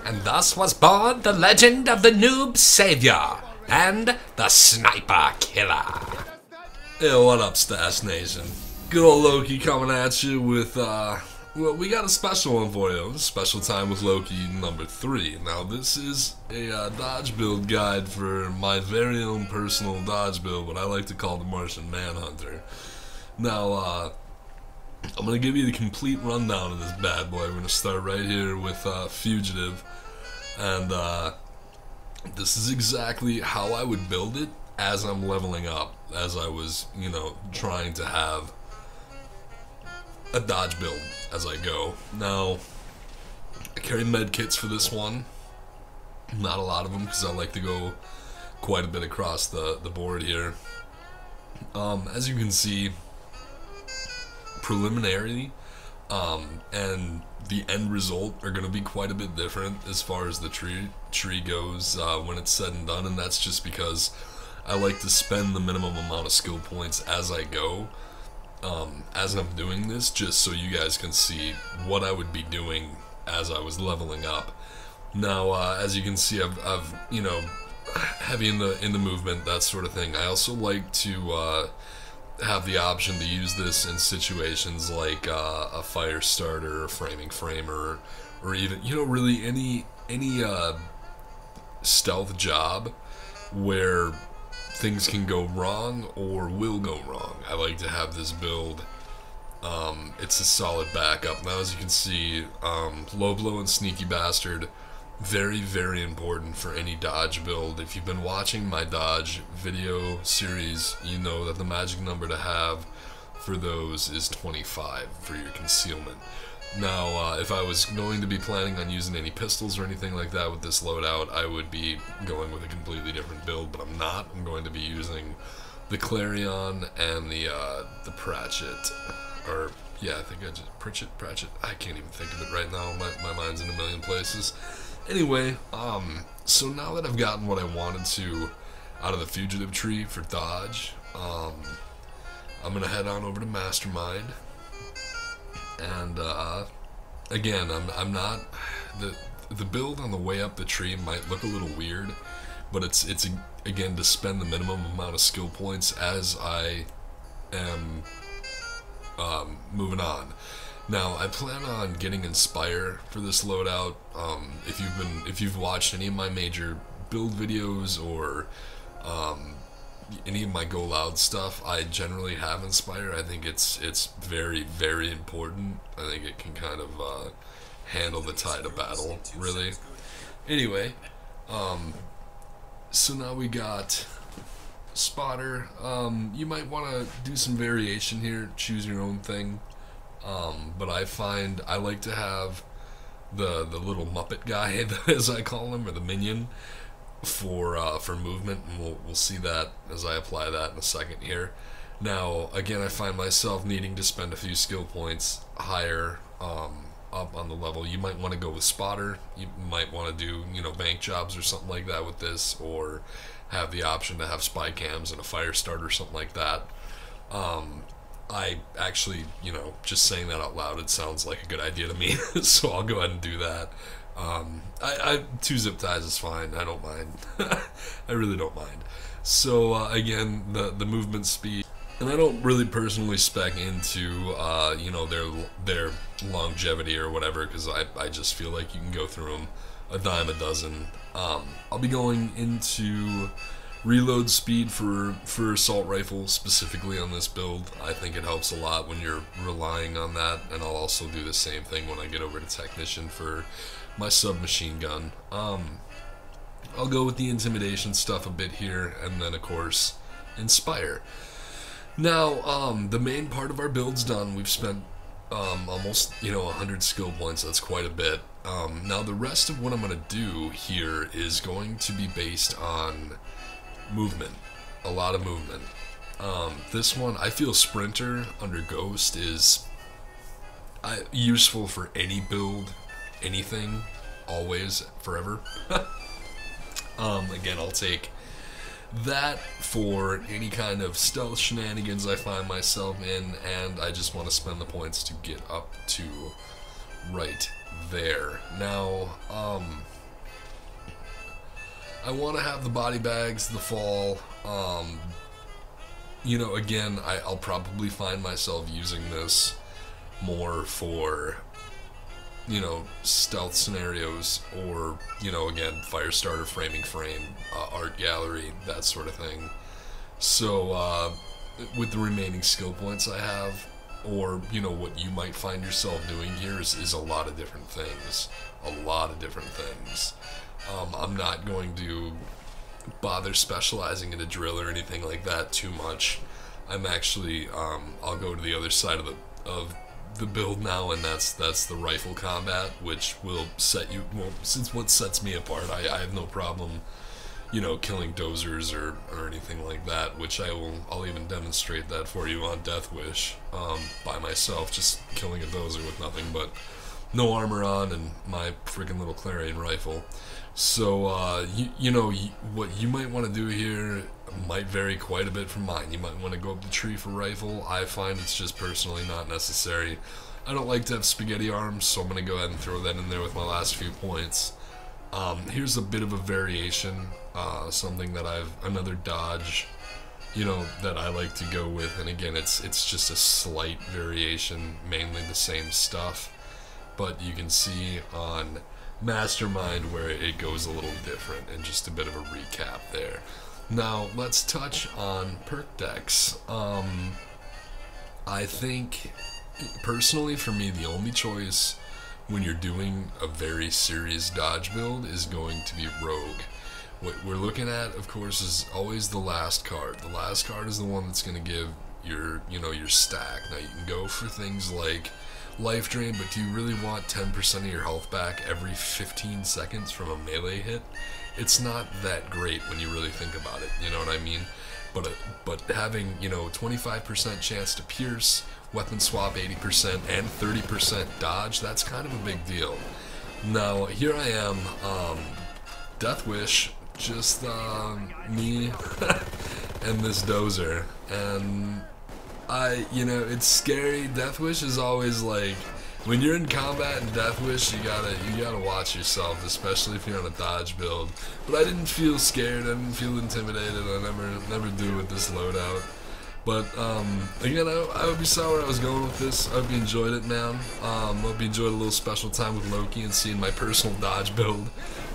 And thus was born the legend of the Noob Savior and the Sniper Killer. Hey, what up, Stash Nation? Good old Loki coming at you with, well, we got a special one for you. Special Time with Loki number 3. Now, this is a dodge build guide for my very own personal dodge build, what I like to call the Martian Manhunter. Now, I'm going to give you the complete rundown of this bad boy. We're going to start right here with Fugitive. And this is exactly how I would build it as I'm leveling up, as I was, you know, trying to have a dodge build as I go. Now, I carry med kits for this one. Not a lot of them because I like to go quite a bit across the board here. As you can see, preliminarily, and the end result are going to be quite a bit different as far as the tree goes when it's said and done, and that's just because I like to spend the minimum amount of skill points as I go, as I'm doing this, just so you guys can see what I would be doing as I was leveling up. Now, as you can see, I've you know, heavy in the movement, that sort of thing. I also like to have the option to use this in situations like a fire starter, a framing framer, or even, you know, really any stealth job where things can go wrong or will go wrong. I like to have this build. It's a solid backup. Now, as you can see, low blow and sneaky bastard, very, very important for any dodge build. If you've been watching my dodge video series, you know that the magic number to have for those is 25 for your concealment. Now, if I was going to be planning on using any pistols or anything like that with this loadout, I would be going with a completely different build, but I'm not. I'm going to be using the Clarion and the Pratchett, or yeah, I think I just Pratchett. I can't even think of it right now. My mind's in a million places. Anyway, so now that I've gotten what I wanted to out of the Fugitive tree for dodge, I'm gonna head on over to Mastermind, and again, I'm not the build on the way up the tree might look a little weird, but it's again to spend the minimum amount of skill points as I am moving on. Now, I plan on getting Inspire for this loadout. If you've watched any of my major build videos or any of my Go Loud stuff, I generally have Inspire. I think it's very, very important. I think it can kind of handle the tide of battle, really. Anyway, so now we got Spotter. You might want to do some variation here, choose your own thing. But I find I like to have the little Muppet guy, as I call him, or the minion, for movement, and we'll see that as I apply that in a second here. Now, again, I find myself needing to spend a few skill points higher up on the level. You might want to go with Spotter. You might want to do, you know, bank jobs or something like that with this, or have the option to have spy cams and a fire starter or something like that. I actually, you know, just saying that out loud, it sounds like a good idea to me, so I'll go ahead and do that. 2 zip ties is fine, I don't mind. I really don't mind. So, again, the movement speed, and I don't really personally spec into, you know, their longevity or whatever, because I just feel like you can go through them a dime a dozen. I'll be going into reload speed for assault rifle specifically on this build. I think it helps a lot when you're relying on that, and I'll also do the same thing when I get over to technician for my submachine gun. I'll go with the intimidation stuff a bit here, and then of course Inspire. Now, the main part of our build's done. We've spent almost, you know, 100 skill points. That's quite a bit. Now the rest of what I'm gonna do here is going to be based on movement, a lot of movement. This one, I feel Sprinter under Ghost is useful for any build, anything, always, forever. Again, I'll take that for any kind of stealth shenanigans I find myself in, and I just want to spend the points to get up to right there. Now, I want to have the body bags, the fall. You know, again, I'll probably find myself using this more for, you know, stealth scenarios, or, you know, again, Firestarter, framing frame, art gallery, that sort of thing. So, with the remaining skill points I have, or, you know, what you might find yourself doing here is a lot of different things. A lot of different things. I'm not going to bother specializing in a drill or anything like that too much. I'm actually, I'll go to the other side of the build now, and that's the rifle combat, which will set you, well, since what sets me apart, I have no problem, you know, killing dozers or anything like that, which I'll even demonstrate that for you on Death Wish, by myself, just killing a dozer with nothing but no armor on and my freaking little Clarion rifle. So, you know, what you might want to do here might vary quite a bit from mine. You might want to go up the tree for rifle. I find it's just personally not necessary. I don't like to have spaghetti arms, so I'm going to go ahead and throw that in there with my last few points. Here's a bit of a variation, something that another dodge, you know, that I like to go with, and again, it's just a slight variation, mainly the same stuff, but you can see on Mastermind where it goes a little different, and just a bit of a recap there. Now, let's touch on perk decks. I think, personally for me, the only choice when you're doing a very serious dodge build is going to be Rogue. What we're looking at, of course, is always the last card. The last card is the one that's going to give your, you know, your stack. Now, you can go for things like life drain, but do you really want 10% of your health back every 15 seconds from a melee hit? It's not that great when you really think about it, you know what I mean? But having, you know, 25% chance to pierce, weapon swap 80%, and 30% dodge, that's kind of a big deal. Now, here I am, Death Wish, just me and this dozer, and you know, it's scary. Death Wish is always like, when you're in combat in Death Wish, you gotta watch yourself, especially if you're on a dodge build. But I didn't feel scared, I didn't feel intimidated, I never do with this loadout. But again, I hope you saw where I was going with this. I hope you enjoyed it, man. I hope you enjoyed a little special time with Loki and seeing my personal dodge build.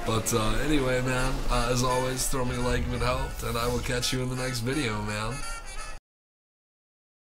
But anyway, man, as always, throw me a like if it helped, and I will catch you in the next video, man.